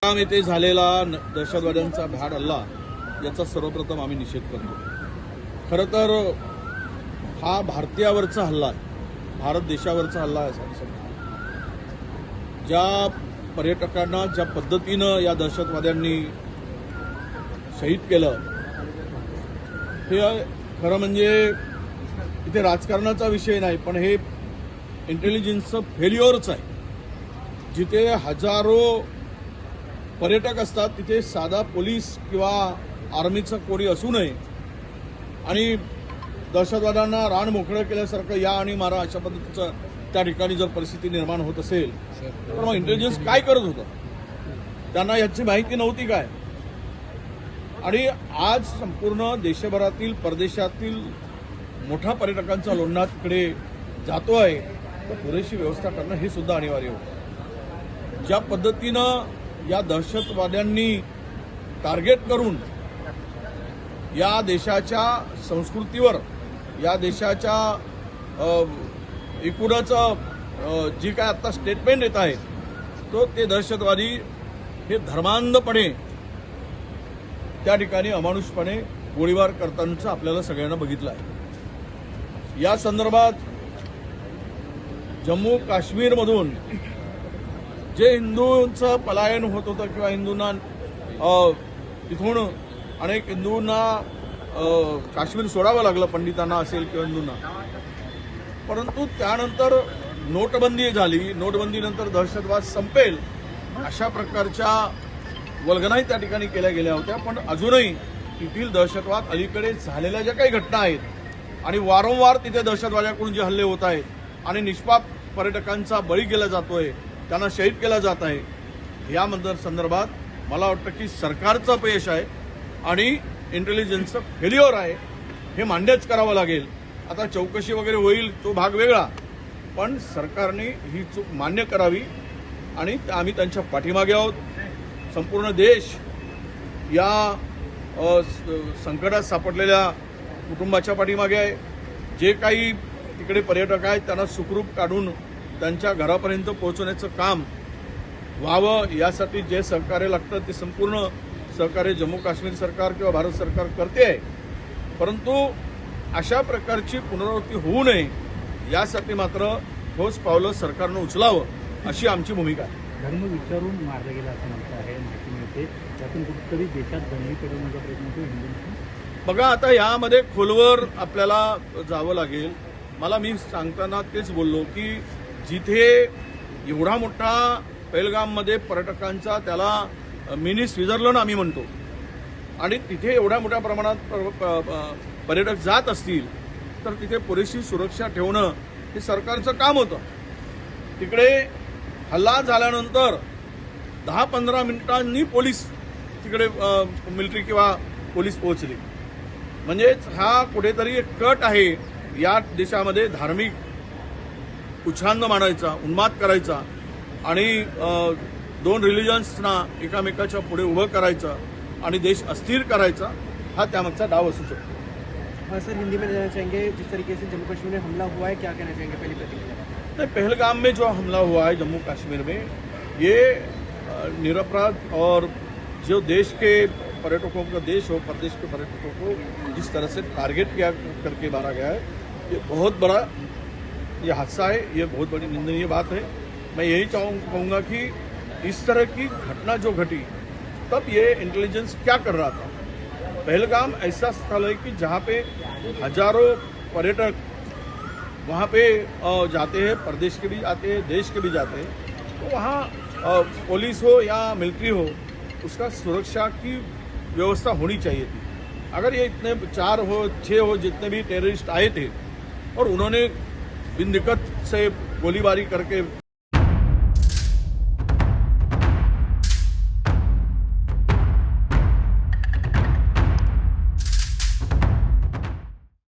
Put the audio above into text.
पहलगाम येथे झालेला दहशतवाद्यांचा भ्याड हल्ला याचा सर्वप्रथम आम्ही निषेध करतो। खरं तर हा भारतीयावरचा हल्ला आहे, भारत देशावरचा हल्ला आहे असं समजा। ज्या पर्यटकांना ज्या पद्धतीनं या दहशतवाद्यांनी शहीद केलं, हे खरं म्हणजे इथे राजकारणाचा विषय नाही, पण हे इंटेलिजन्सचं फेल्युअरच आहे। जिथे हजारो पर्यटक असतात तिथे साधा पोलीस किंवा आर्मीचं कोणी असू नये आणि दहशतवाद्यांना रान मोकळं केल्यासारखं या आणि मारा अशा पद्धतीचं त्या ठिकाणी जर परिस्थिती निर्माण होत असेल तर मग इंटेलिजन्स काय करत होतं? त्यांना याची माहिती नव्हती काय? आणि आज संपूर्ण देशभरातील परदेशातील मोठा पर्यटकांचा लोंढा तिकडे जातो आहे, तर पुरेशी व्यवस्था करणं हे सुद्धा अनिवार्य होतं। ज्या पद्धतीनं या दहशतवाद्यांनी टार्गेट करून या देशाच्या संस्कृतीवर, या देशाच्या एकूणच जी काय आता स्टेटमेंट येत आहे, तो ते दहशतवादी हे धर्मांधपणे त्या ठिकाणी अमानुषपणे गोळीबार करतानाचं आपल्याला सगळ्यांना बघितलं आहे। या संदर्भात जम्मू काश्मीरमधून जे हिंदूंचं पलायन होत होतं किंवा हिंदूंना तिथून अनेक हिंदूंना काश्मीर सोडावं लागलं, पंडितांना असेल किंवा हिंदूंना, परंतु त्यानंतर नोटबंदी झाली। नोटबंदीनंतर दहशतवाद संपेल अशा प्रकारच्या वल्गनाही त्या ठिकाणी केल्या गेल्या होत्या, पण अजूनही तेथील दहशतवाद अलीकडे झालेल्या ज्या काही घटना आहेत आणि वारंवार तिथे दहशतवाद्यांकडून जे हल्ले होत आहेत आणि निष्पाप पर्यटकांचा बळी केला जातोय, त्यांना शहीद केला जात आहे, या संदर्भात मला वाटतं की सरकारचं अपयश आहे आणि इंटेलिजन्सचं फेल्युअर आहे, हे मान्यच करावं लागेल। आता चौकशी वगैरे होईल तो भाग वेगळा, पण सरकारने ही चूक मान्य करावी आणि आम्ही त्यांच्या पाठीमागे आहोत। संपूर्ण देश या संकटात सापडलेल्या कुटुंबाच्या पाठीमागे आहे। जे काही तिकडे पर्यटक आहेत त्यांना सुखरूप काढून त्यांच्या घरापर्यंत पोहोचवण्याचं काम व्हावं, यासाठी जे सहकार्य लागतं ते संपूर्ण सहकार्य जम्मू काश्मीर सरकार किंवा भारत सरकार करते आहे, परंतु अशा प्रकारची पुनरावृत्ती होऊ नये यासाठी मात्र ठोस पावलं सरकारनं उचलावं अशी आमची भूमिका आहे। धर्म विचारून मारला गेला असं म्हणतं आहे, माहिती मिळते। त्यातून कुठेतरी देशात दंगली पेटवण्याचा प्रयत्न होतो हिंदूंचा। बघा, आता यामध्ये खोलवर आपल्याला जावं लागेल। मला मी सांगताना तेच बोललो की जिथे एवढा मोठा पहलगाममध्ये पर्यटकांचा त्याला मिनी स्वित्झर्लंड आम्ही म्हणतो आणि तिथे एवढ्या मोठ्या प्रमाणात पर्यटक जात असतील तर तिथे पुरेशी सुरक्षा ठेवणं हे सरकारचं काम होतं। तिकडे हल्ला झाल्यानंतर 10-15 मिनिटांनी पोलीस तिकडे मिलिटरी किंवा पोलीस पोहोचली, म्हणजेच हा कुठेतरी एक कट आहे या देशामध्ये धार्मिक उच्छांद मांडायचा, उन्माद करायचा आणि दोन रिलिजन्सना एकामेकाच्या पुढे उभं करायचं आणि देश अस्थिर करायचा, हा त्यामागचा डाव असू शकतो। सर, हिंदी में कहना चाहेंगे, जिस तरीके से जम्मू कश्मीर में हमला हुआ है, क्या कहना चाहेंगे पहली प्रतिक्रिया? नहीं, पहलगाम में जो हमला हुआ है जम्मू कश्मीर में, ये निरपराध और जो देश के पर्यटकों का, देश हो प्रदेश के पर्यटकों को जिस तरह से टारगेट किया करके मारा गया है, ये बहुत बड़ा ये हादसा है, ये बहुत बड़ी निंदनीय बात है। मैं यही कहूँगा कि इस तरह की घटना जो घटी तब ये इंटेलिजेंस क्या कर रहा था? पहलगाम ऐसा स्थल है कि जहाँ पे हजारों पर्यटक वहाँ पे जाते हैं, प्रदेश के भी आते हैं, देश के भी जाते हैं, तो वहाँ पुलिस हो या मिलिट्री हो, उसका सुरक्षा की व्यवस्था होनी चाहिए थी। अगर ये इतने 4 हो 6 हो जितने भी टेररिस्ट आए थे और उन्होंने बिन दिक्कत से गोलीबारी करके